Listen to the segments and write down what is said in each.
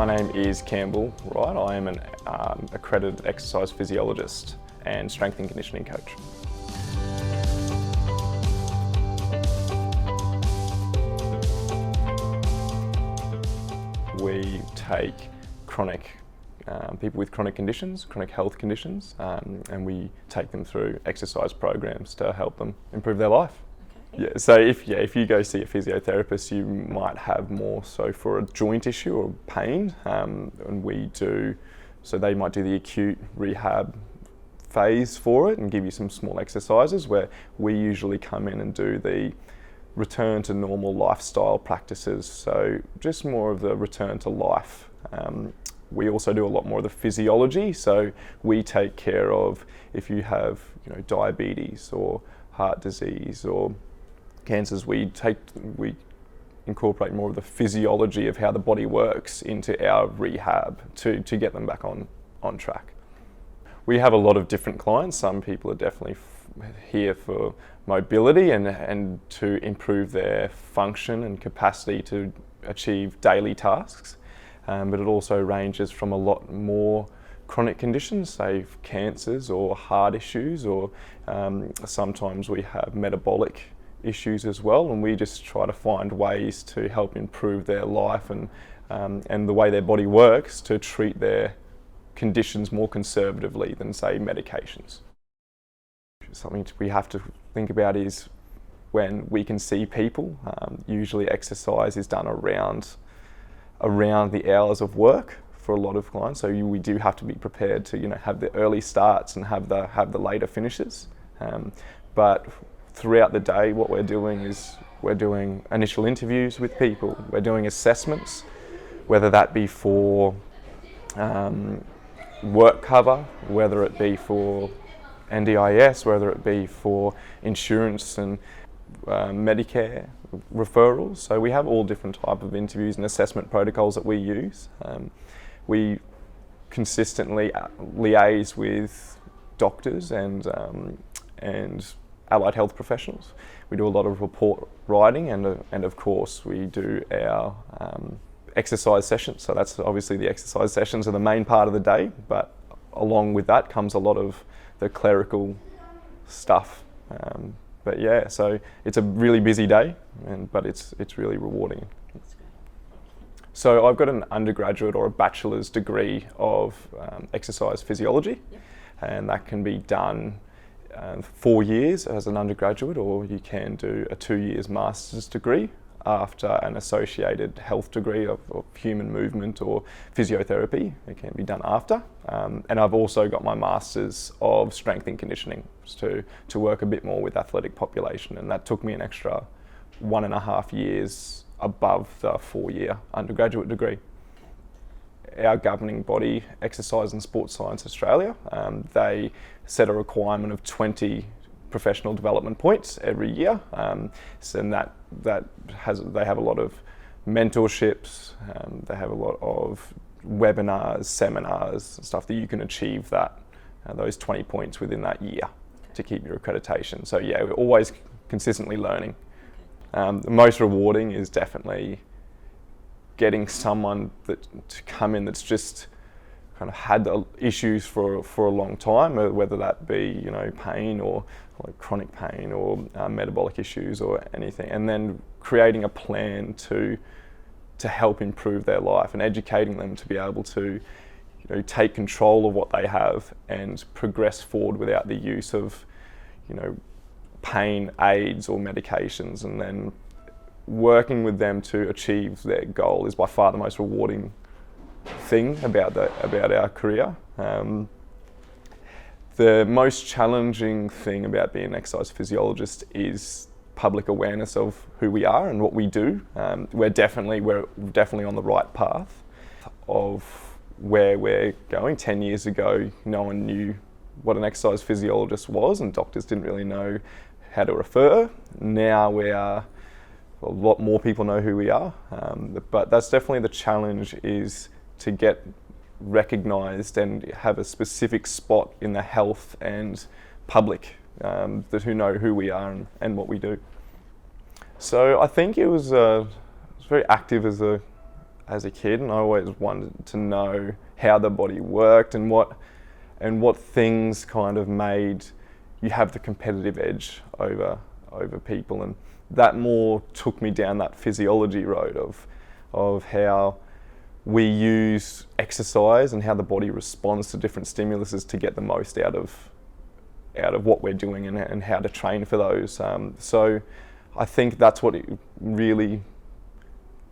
My name is Campbell, Wright. I am an accredited exercise physiologist and strength and conditioning coach. We take people with chronic conditions, chronic health conditions, and we take them through exercise programs to help them improve their life. Okay. So if you go see a physiotherapist, you might have more so for a joint issue or pain, and so they might do the acute rehab phase for it and give you some small exercises, where we usually come in and do the return to normal lifestyle practices, so just more of the return to life. We also do a lot more of the physiology, so we take care of if you have diabetes or heart disease or cancers. We incorporate more of the physiology of how the body works into our rehab to get them back on track. We have a lot of different clients. Some people are definitely here for mobility and to improve their function and capacity to achieve daily tasks. But it also ranges from a lot more chronic conditions, say cancers or heart issues, or sometimes we have metabolic issues as well, and we just try to find ways to help improve their life and the way their body works to treat their conditions more conservatively than, say, medications. Something we have to think about is when we can see people. Usually exercise is done around the hours of work for a lot of clients, so we do have to be prepared to have the early starts and have the later finishes. But throughout the day, what we're doing is we're doing initial interviews with people, we're doing assessments, whether that be for work cover, whether it be for NDIS, whether it be for insurance and Medicare referrals. So we have all different type of interviews and assessment protocols that we use. We consistently liaise with doctors and allied health professionals. We do a lot of report writing, and of course we do our exercise sessions. So that's obviously the exercise sessions are the main part of the day, but along with that comes a lot of the clerical stuff. But yeah, so it's a really busy day, but it's really rewarding. So I've got an undergraduate or a bachelor's degree of exercise physiology, and that can be done 4 years as an undergraduate, or you can do a 2 years master's degree after an associated health degree of human movement or physiotherapy. It can be done after. And I've also got my master's of strength and conditioning to work a bit more with athletic population, and that took me an extra 1.5 years above the 4-year undergraduate degree. Our governing body, Exercise and Sports Science Australia, they set a requirement of 20 professional development points every year, and they have a lot of mentorships, they have a lot of webinars, seminars, stuff that you can achieve those 20 points within that year to keep your accreditation. So yeah, we're always consistently learning. The most rewarding is definitely getting someone to come in that's just kind of had the issues for a long time, whether that be pain or like chronic pain or metabolic issues or anything, and then creating a plan to help improve their life and educating them to be able to take control of what they have and progress forward without the use of pain aids or medications, and then working with them to achieve their goal is by far the most rewarding thing about our career. The most challenging thing about being an exercise physiologist is public awareness of who we are and what we do. We're definitely on the right path of where we're going. 10 years ago, no one knew what an exercise physiologist was, and doctors didn't really know how to refer. Now a lot more people know who we are, but that's definitely the challenge, is to get recognised and have a specific spot in the health and public who know who we are and what we do. So I think it was very active as as a kid, and I always wanted to know how the body worked and what things kind of made you have the competitive edge over people, and that more took me down that physiology road of how we use exercise and how the body responds to different stimuluses to get the most out of what we're doing and how to train for those. So I think that's what it really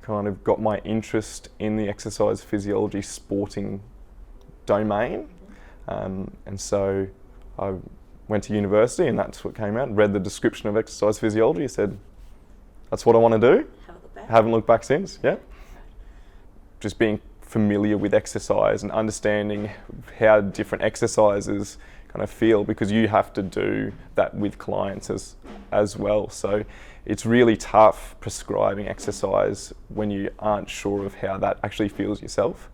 kind of got my interest in the exercise physiology sporting domain. And so I went to university, and that's what came out. Read the description of exercise physiology, said, that's what I want to do. Haven't looked back since, yeah. Just being familiar with exercise and understanding how different exercises kind of feel, because you have to do that with clients as well. So it's really tough prescribing exercise when you aren't sure of how that actually feels yourself.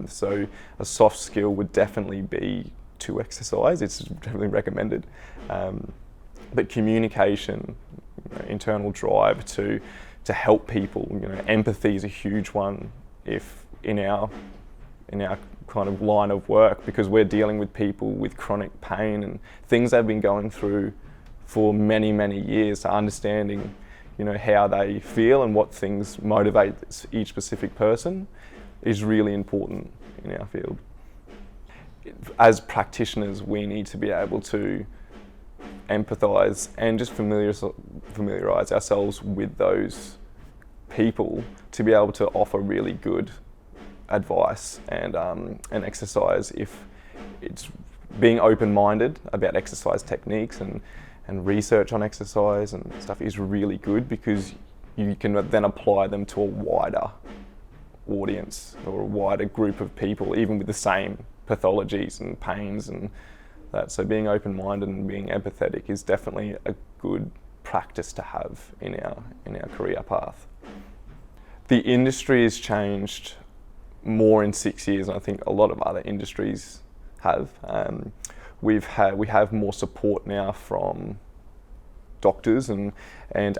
So a soft skill would definitely be to exercise. It's definitely recommended. But communication, internal drive to help people, empathy is a huge one if in our kind of line of work, because we're dealing with people with chronic pain and things they've been going through for many, many years. So understanding, how they feel and what things motivate each specific person is really important in our field. As practitioners, we need to be able to empathise and just familiarise ourselves with those people to be able to offer really good advice and exercise. If it's being open-minded about exercise techniques and research on exercise and stuff is really good, because you can then apply them to a wider audience or a wider group of people, even with the same pathologies and pains and that. So being open-minded and being empathetic is definitely a good practice to have in our career path. The industry has changed more in 6 years, and I think a lot of other industries have. We have more support now from doctors and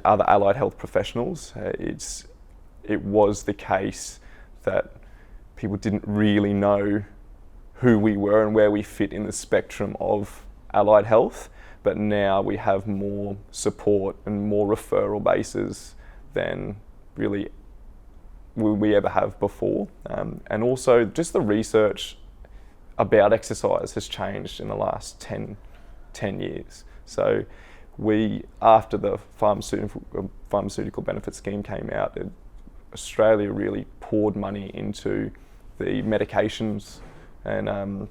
other allied health professionals. It was the case that people didn't really know who we were and where we fit in the spectrum of allied health, but now we have more support and more referral bases than really we ever have before. And also just the research about exercise has changed in the last 10 years. So after the pharmaceutical benefit scheme came out, Australia really poured money into the medications, and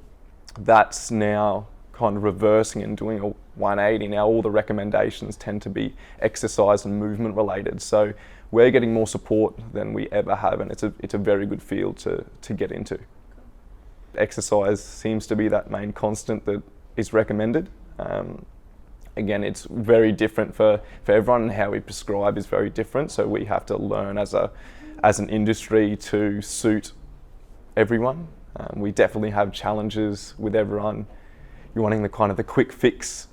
that's now kind of reversing and doing a 180. Now all the recommendations tend to be exercise and movement related. So we're getting more support than we ever have, and it's a very good field to get into. Exercise seems to be that main constant that is recommended. Again, it's very different for everyone, and how we prescribe is very different. So we have to learn as an industry to suit everyone. We definitely have challenges with everyone. You're wanting the quick fix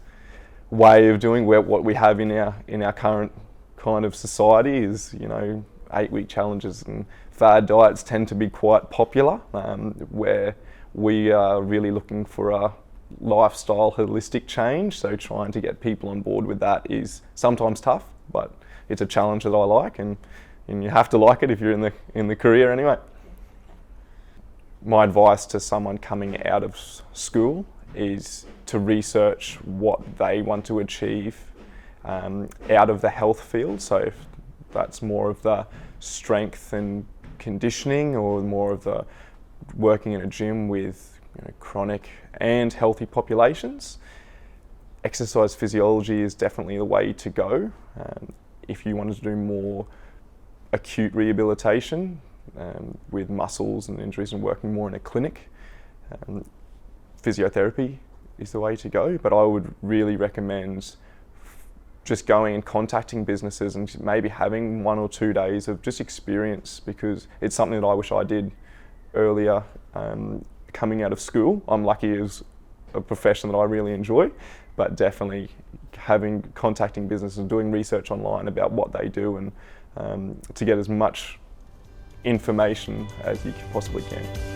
way of doing what we have in our current kind of society is 8-week challenges, and fad diets tend to be quite popular, where we are really looking for a lifestyle holistic change. So trying to get people on board with that is sometimes tough, but it's a challenge that I like, and you have to like it if you're in the career anyway. My advice to someone coming out of school is to research what they want to achieve out of the health field. So if that's more of the strength and conditioning, or more of the working in a gym with chronic and healthy populations, exercise physiology is definitely the way to go. If you wanted to do more acute rehabilitation with muscles and injuries and working more in a clinic, physiotherapy is the way to go. But I would really recommend just going and contacting businesses and maybe having 1 or 2 days of just experience, because it's something that I wish I did earlier coming out of school. I'm lucky as a profession that I really enjoy, but definitely contacting businesses and doing research online about what they do, and to get as much information as you possibly can.